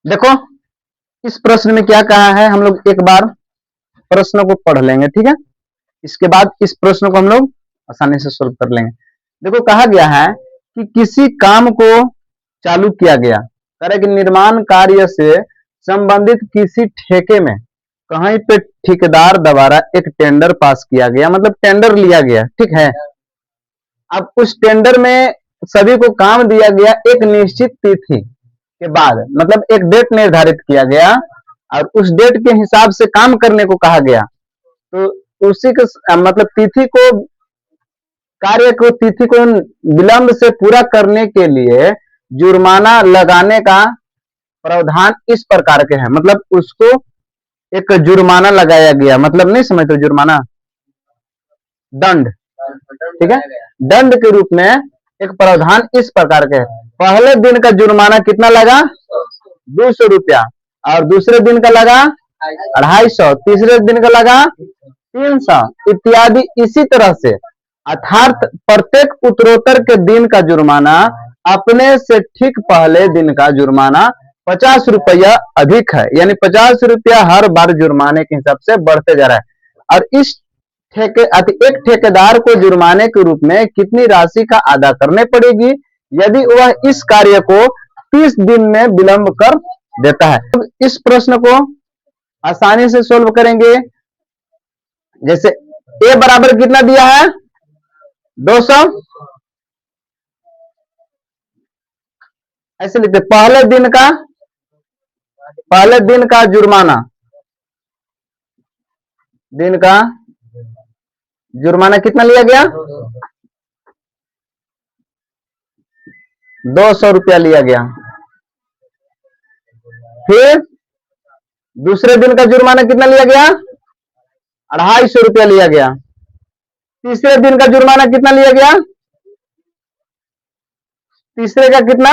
देखो इस प्रश्न में क्या कहा है, हम लोग एक बार प्रश्न को पढ़ लेंगे, ठीक है। इसके बाद इस प्रश्न को हम लोग आसानी से सोल्व कर लेंगे। देखो कहा गया है कि किसी काम को चालू किया गया, कह रहा है कि निर्माण कार्य से संबंधित किसी ठेके में कहीं पे ठेकेदार द्वारा एक टेंडर पास किया गया, मतलब टेंडर लिया गया, ठीक है। अब उस टेंडर में सभी को काम दिया गया एक निश्चित तिथि के बाद, मतलब एक डेट निर्धारित किया गया और उस डेट के हिसाब से काम करने को कहा गया। तो उसी को मतलब तिथि को, कार्य को तिथि को विलंब से पूरा करने के लिए जुर्माना लगाने का प्रावधान इस प्रकार के है, मतलब उसको एक जुर्माना लगाया गया, मतलब नहीं समझते जुर्माना, दंड, ठीक है। दंड के रूप में एक प्रावधान इस प्रकार के है। पहले दिन का जुर्माना कितना लगा, 200 रुपया, और दूसरे दिन का लगा 250, तीसरे दिन का लगा 300 इत्यादि। इसी तरह से अर्थात प्रत्येक उत्तरोत्तर के दिन का जुर्माना अपने से ठीक पहले दिन का जुर्माना 50 रुपया अधिक है, यानी 50 रुपया हर बार जुर्माने के हिसाब से बढ़ते जा रहा है। और इस एक ठेकेदार को जुर्माने के रूप में कितनी राशि का अदा करने पड़ेगी यदि वह इस कार्य को 30 दिन में विलंब कर देता है। तो इस प्रश्न को आसानी से सोल्व करेंगे। जैसे ए बराबर कितना दिया है, 200, ऐसे लिखते पहले दिन का जुर्माना, दिन का जुर्माना कितना लिया गया, 200 रुपया लिया गया। फिर दूसरे दिन का जुर्माना कितना लिया गया, 250 रुपया लिया गया। तीसरे दिन का जुर्माना कितना लिया गया, तीसरे का कितना,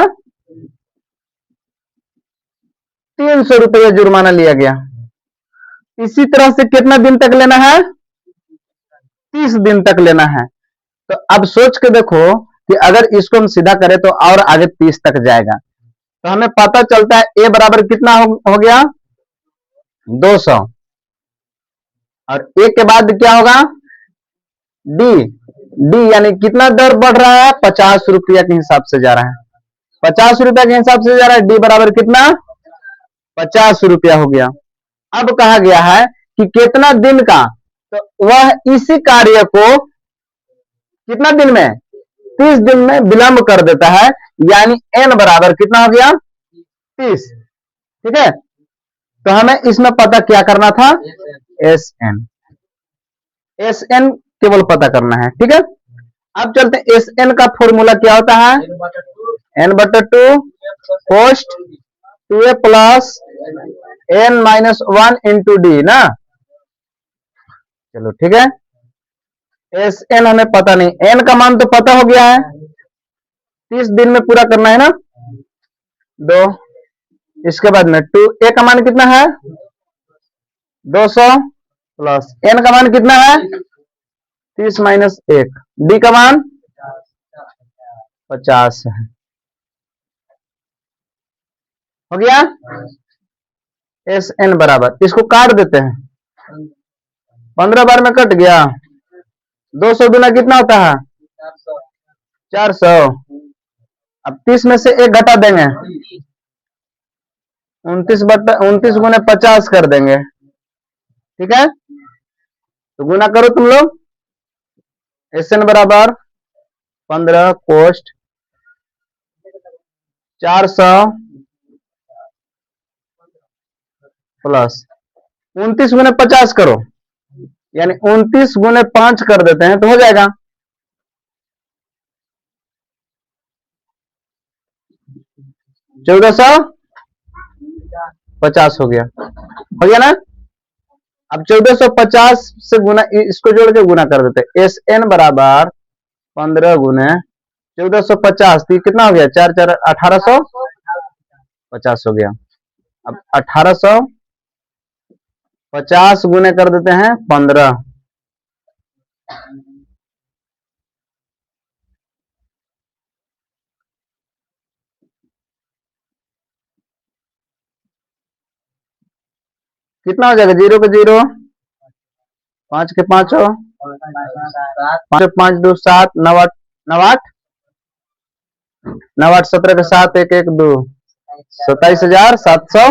300 रुपया जुर्माना लिया गया। इसी तरह से कितना दिन तक लेना है, 30 दिन तक लेना है। तो अब सोच के देखो कि अगर इसको हम सीधा करें तो और आगे 30 तक जाएगा। तो हमें पता चलता है ए बराबर कितना हो गया, 200, और ए के बाद क्या होगा, डी, डी यानी कितना दर बढ़ रहा है, 50 रुपया के हिसाब से जा रहा है, 50 रुपया के हिसाब से जा रहा है। डी बराबर कितना, 50 रुपया हो गया। अब कहा गया है कि कितना दिन का, तो वह इसी कार्य को कितना दिन में, 30 दिन में विलंब कर देता है, यानी एन बराबर कितना हो गया, 30, ठीक है। तो हमें इसमें पता क्या करना था, एस एन, एस एन केवल पता करना है, ठीक है। अब चलते हैं, एस एन का फॉर्मूला क्या होता है, n/2 post 2a plus n-1 into D ना। चलो ठीक है, एस एन हमें पता नहीं, एन का मान तो पता हो गया है, 30 दिन में पूरा करना है ना, 2। इसके बाद में 2 ए का मान कितना है, 200 प्लस एन का मान कितना है, 30 माइनस 1, डी का मान 50 है, हो गया। एस एन बराबर, इसको काट देते हैं, 15 बार में कट गया, 200 गुना कितना होता है, 400। अब 30 में से एक घटा देंगे, 29 गुने 50 कर देंगे, ठीक है। तो गुना करो तुम लोग, एस एन बराबर 15 कोष्ट 400 प्लस 29 गुने 50 करो, यानी 29 गुने 5 कर देते हैं तो हो जाएगा, 1450 हो गया ना। अब 1450 से गुना, इसको जोड़ के गुना कर देते हैं, एस एन बराबर 15 गुने 1450, तो कितना हो गया, 4 4 1850 हो गया। अब 1850 गुने कर देते हैं 15, कितना हो जाएगा? 0 के 0, 5 के 5, 5 के 5 2 7, 9 8 9 8 9 8 17 के 7 1 1 2, 27,700